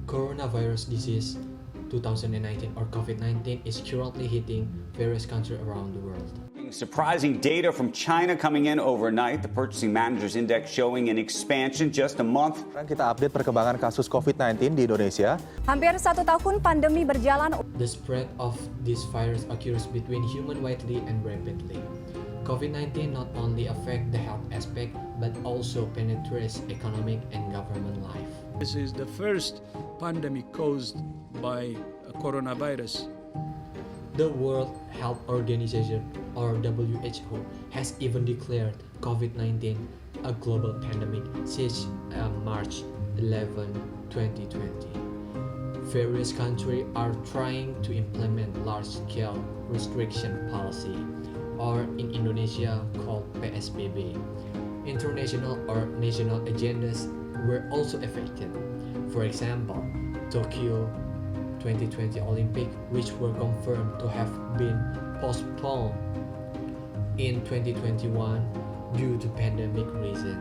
Coronavirus disease 2019 or COVID-19 is currently hitting various countries around the world. Surprising data from China coming in overnight. The Purchasing Managers Index showing an expansion just a month. Kita update perkembangan kasus COVID-19 di Indonesia. Hampir 1 tahun pandemi berjalan. The spread of this virus occurs between human widely and rapidly. COVID-19 not only affects the health aspect but also penetrates economic and government life. This is the first pandemic caused by coronavirus. The World Health Organization or WHO has even declared COVID-19 a global pandemic since March 11, 2020. Various countries are trying to implement large-scale restriction policy, or in Indonesia called PSBB. International or national agendas were also affected. For example, Tokyo 2020 Olympic, which were confirmed to have been postponed in 2021 due to pandemic reason.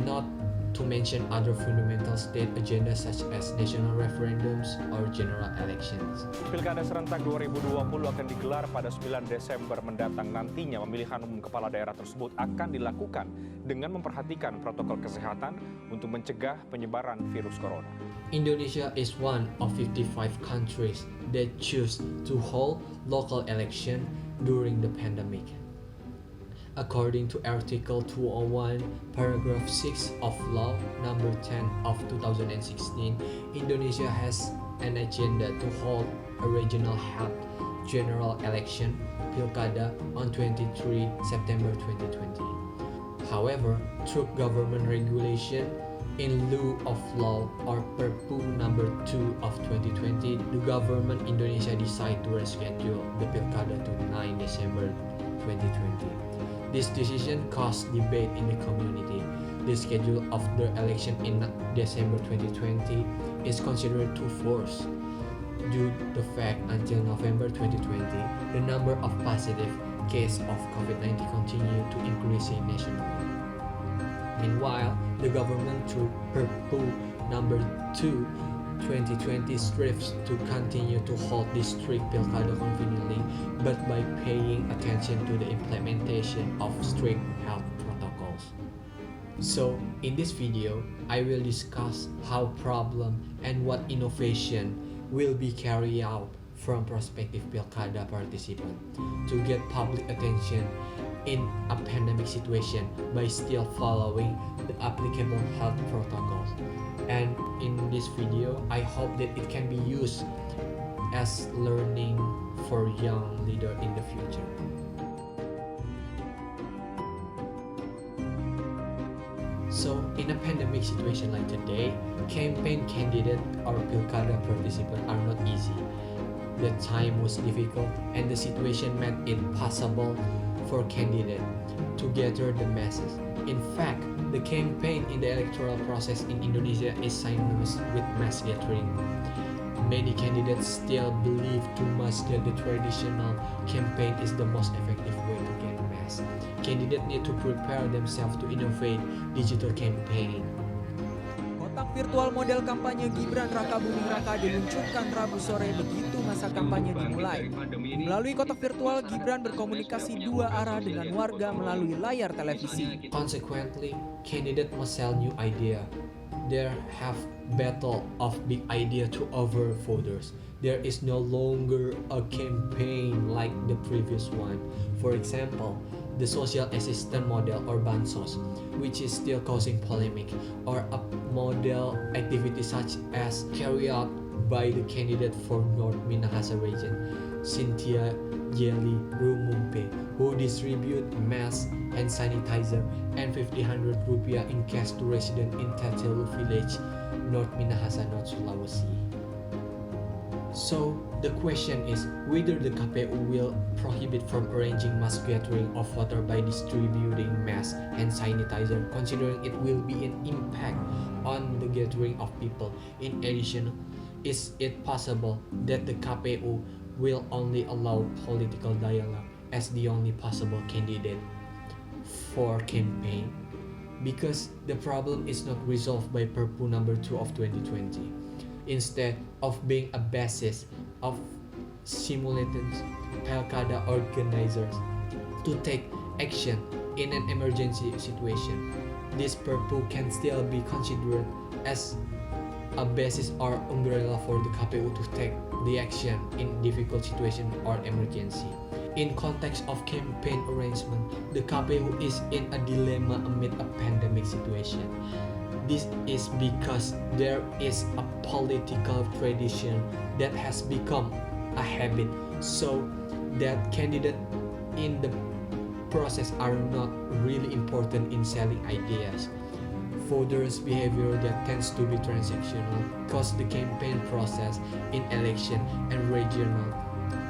Not to mention other fundamental state agendas such as national referendums or general elections. Pilkada serentak 2020 akan digelar pada 9 Desember mendatang. Nantinya pemilihan umum kepala daerah tersebut akan dilakukan dengan memperhatikan protokol kesehatan untuk mencegah penyebaran virus corona. Indonesia is one of 55 countries that choose to hold local election during the pandemic. According to Article 201, Paragraph 6 of Law Number 10 of 2016, Indonesia has an agenda to hold a regional health general election, Pilkada, on 23 September 2020. However, through government regulation, in lieu of law or Perppu No. 2 of 2020, the government Indonesia decided to reschedule the Pilkada to 9 December 2020. This decision caused debate in the community. The schedule of the election in December 2020 is considered too forced due to the fact until November 2020, the number of positive cases of COVID-19 continued to increase nationally. Meanwhile, the government through Perppu No. 2 2020 strives to continue to hold this strict Pilkada conveniently, but by paying attention to the implementation of strict health protocols. So, in this video, I will discuss how problem and what innovation will be carried out from prospective Pilkada participants to get public attention in a pandemic situation by still following the applicable health protocols. And in this video, I hope that it can be used as learning for young leader in the future. So, in a pandemic situation like today, campaign candidate or Pilkada participant are not easy. The time was difficult and the situation made it possible for candidate to gather the masses. In fact, the campaign in the electoral process in Indonesia is synonymous with mass gathering. Many candidates still believe too much that the traditional campaign is the most effective way to get mass. Candidates need to prepare themselves to innovate digital campaign. Kotak virtual model kampanye Gibran Raka Buming Raka diluncurkan Rabu sore begitu masa kampanye dimulai. Melalui kotak virtual, Gibran berkomunikasi dua arah dengan warga melalui layar televisi. Consequently, candidate must sell new idea. There have battle of big idea to over voters. There is no longer a campaign like the previous one. For example, the social assistance model or bansos, which is still causing polemic, or a model activity such as carried out by the candidate for North Minahasa region, Cynthia Jelly Rumumpe, who distribute mask and sanitizer and 500 rupiah in cash to residents in Tatelu village, North Minahasa, North Sulawesi. So, the question is whether the KPU will prohibit from arranging mass gathering of voter by distributing masks and sanitizer, considering it will be an impact on the gathering of people. In addition, is it possible that the KPU will only allow political dialogue as the only possible candidate for campaign? Because the problem is not resolved by Perppu No. 2 of 2020. instead of being a basis of simulated Pilkada organizers to take action in an emergency situation. This Perppu can still be considered as a basis or umbrella for the KPU to take the action in difficult situation or emergency. In context of campaign arrangement, the KPU is in a dilemma amid a pandemic situation. This is because there is a political tradition that has become a habit, so that candidates in the process are not really important in selling ideas. Voters' behavior that tends to be transactional cause the campaign process in election and regional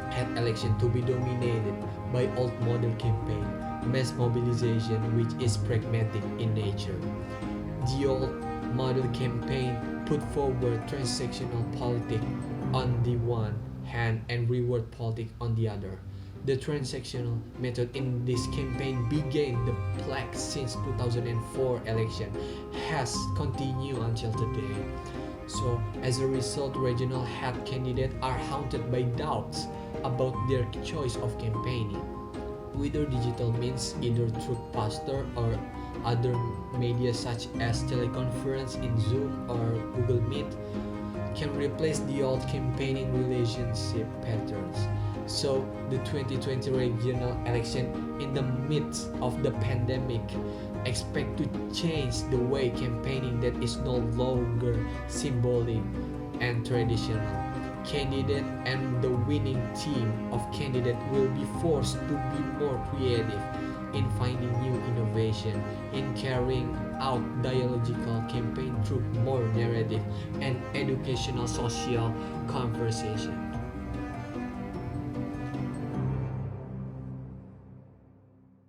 head election to be dominated by old model campaign, mass mobilization which is pragmatic in nature. The old model campaign put forward transactional politics on the one hand and reward politics on the other. The transactional method in this campaign began the plague since 2004 election has continued until today. So as a result, regional head candidates are haunted by doubts about their choice of campaigning. Whether digital means, either through poster or other media such as teleconference in Zoom or Google Meet, can replace the old campaigning relationship patterns. So the 2020 regional election in the midst of the pandemic expect to change the way campaigning that is no longer symbolic and traditional. Candidate and the winning team of candidate will be forced to be more creative in finding new innovation, in carrying out dialogical campaign through more narrative and educational social conversation.